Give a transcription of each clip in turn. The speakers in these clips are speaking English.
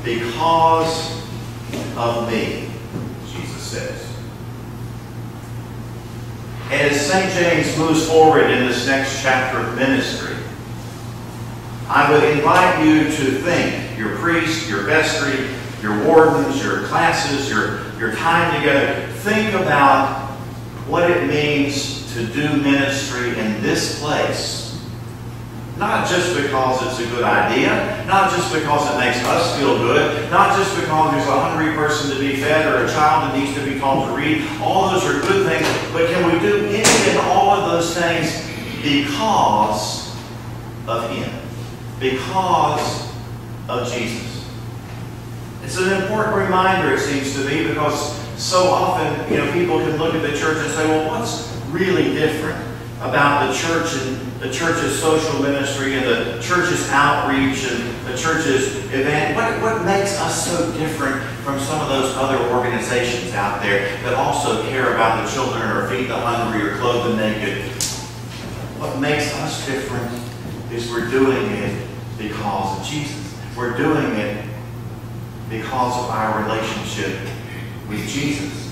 because of me, Jesus says. As St. James moves forward in this next chapter of ministry, I would invite you to think, your priest, your vestry, your wardens, your classes, your time together, think about what it means to do ministry in this place. Not just because it's a good idea, not just because it makes us feel good, not just because there's a hungry person to be fed or a child that needs to be taught to read. All those are good things, but can we do any and all of those things because of Him? Because of Jesus. It's an important reminder, it seems to me, because so often, people can look at the church and say, well, what's really different about the church and the church's social ministry and the church's outreach and the church's event? What makes us so different from some of those other organizations out there that also care about the children or feed the hungry or clothe the naked? What makes us different is we're doing it because of Jesus. We're doing it because of our relationship with Jesus.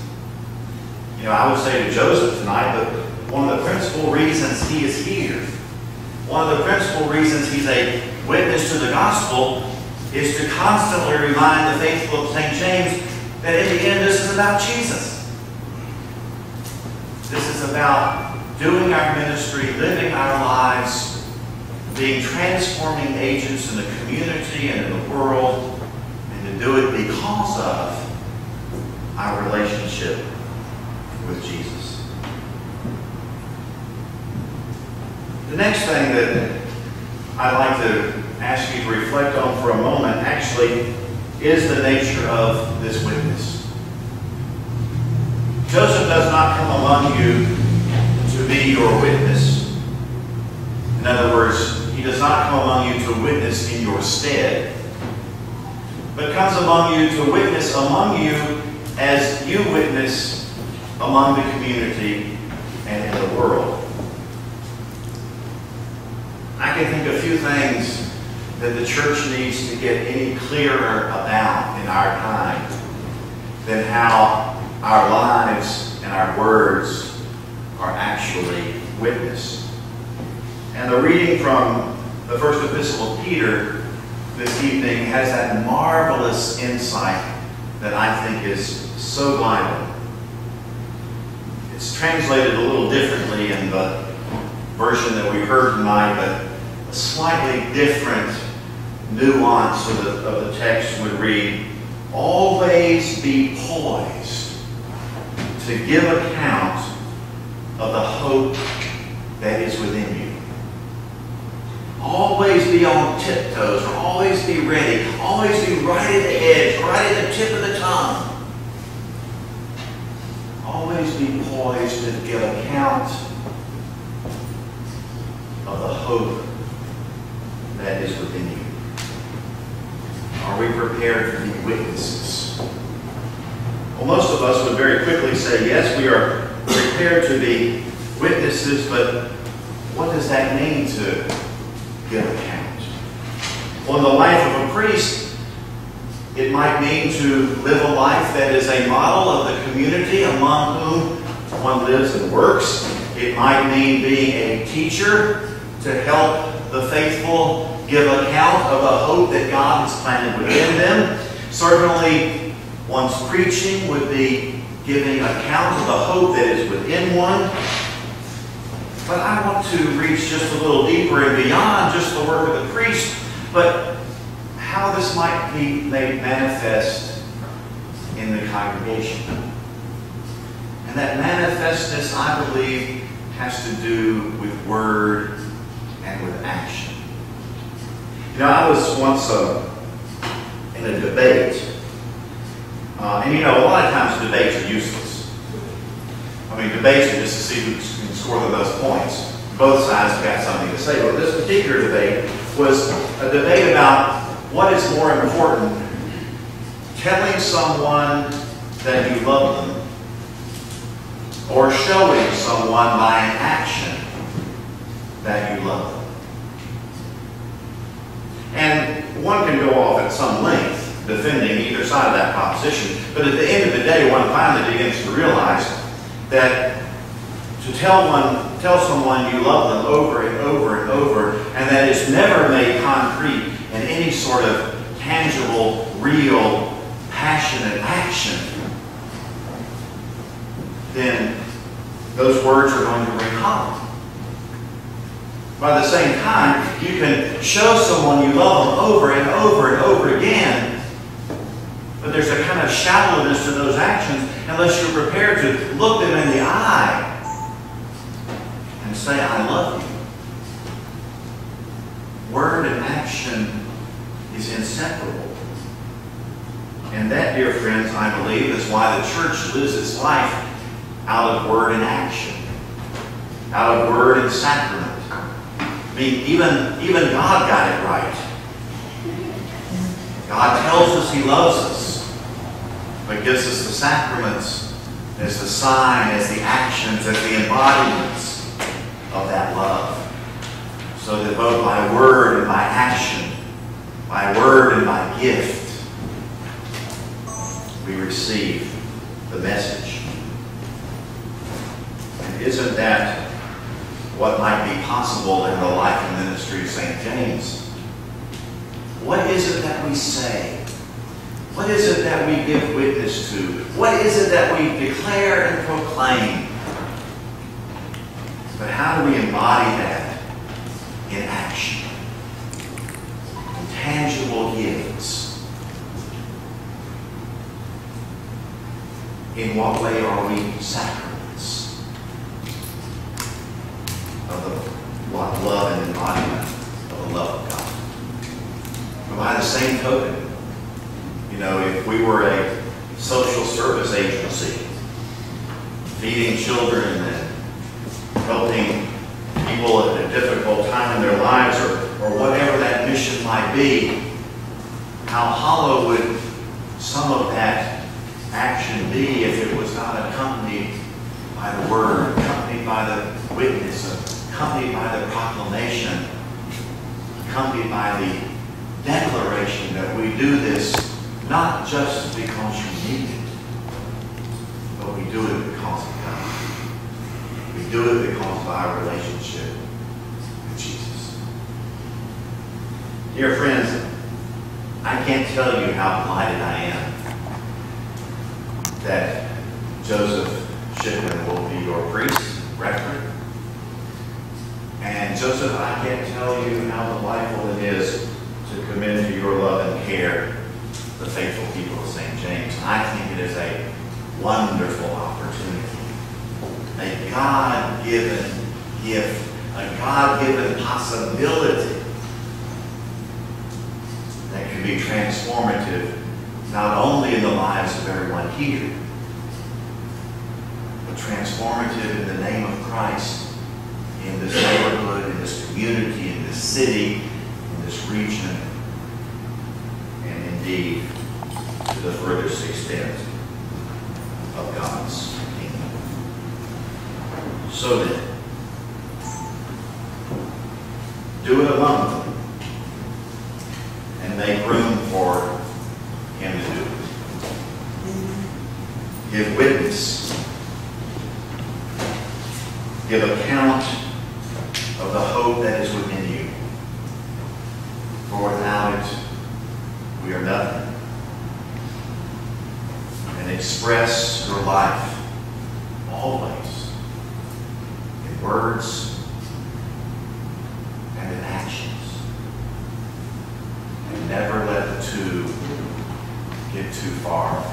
I would say to Joseph tonight, but one of the principal reasons he is here, one of the principal reasons he's a witness to the gospel, is to constantly remind the faithful of St. James that in the end this is about Jesus. This is about doing our ministry, living our lives, being transforming agents in the community and in the world, and to do it because of our relationship with Jesus. The next thing that I'd like to ask you to reflect on for a moment actually is the nature of this witness. Joseph does not come among you to be your witness. In other words, he does not come among you to witness in your stead, but comes among you to witness among you as you witness among the community and in the world. I can think of a few things that the church needs to get any clearer about in our time than how our lives and our words are actually witnessed. And the reading from the first epistle of Peter this evening has that marvelous insight that I think is so vital. It's translated a little differently in the version that we heard tonight, but a slightly different nuance of the text would read, always be poised to give account of the hope that is within you. Always be on tiptoes, or always be ready, always be right at the edge, right at the tip of the tongue. Always be poised to give account of the hope that is within you. Are we prepared to be witnesses? Well, most of us would very quickly say, yes, we are prepared to be witnesses, but what does that mean to give account? Well, in the life of a priest, it might mean to live a life that is a model of the community among whom one lives and works. It might mean being a teacher to help the faithful give account of the hope that God has planted within them. Certainly, one's preaching would be giving account of the hope that is within one. But I want to reach just a little deeper and beyond just the work of the priest, but how this might be made manifest in the congregation. And that manifestness, I believe, has to do with word and with action. I was once in a debate, and a lot of times debates are useless. Debates are just to see who can score the most points. Both sides have got something to say. But this particular debate was a debate about what is more important, telling someone that you love them or showing someone by an action that you love them. And one can go off at some length defending either side of that proposition. But at the end of the day, one finally begins to realize that to tell someone you love them over and over and over, and that is never made concrete in any sort of tangible, real, passionate action, then those words are going to ring hollow. By the same time, you can show someone you love them over and over and over again, but there's a kind of shallowness to those actions unless you're prepared to look them in the eye and say, I love you. Word and action is inseparable. And that, dear friends, I believe, is why the church lives its life out of word and action, out of word and sacrament. I mean, even God got it right. God tells us He loves us, but gives us the sacraments as the sign, as the actions, as the embodiments of that love. So that both by word and by action, by word and by gift, we receive the message. And isn't that what might be possible in the life and ministry of St. James? What is it that we say? What is it that we give witness to? What is it that we declare and proclaim? But how do we embody that in action? In tangible gifts? In what way are we sacraments of the love and embodiment of the love of God? But by the same token, you know, if we were a social service agency, feeding children and helping people at a difficult time in their lives, or whatever that mission might be, how hollow would some of that action be if it was not accompanied by the word, accompanied by the witness, accompanied by the proclamation, accompanied by the declaration that we do this not just because you need it, but we do it because of God. We do it because of our relationship with Jesus. Dear friends, I can't tell you how delighted I am that Joseph Shippen will be your priest, rector. And Joseph, I can't tell you how delightful it is to commend to your love and care the faithful people of St. James. I think it is a wonderful opportunity, a God-given gift, a God-given possibility that can be transformative not only in the lives of everyone here, but transformative in the name of Christ in this neighborhood, in this community, in this city, in this region, and indeed to the furthest extent of God's kingdom. So then, do it among them and make room for Him to do it. Give witness. Give account of the hope that is within you. For without it, we are nothing. And express your life always in words and in actions. And never let the two get too far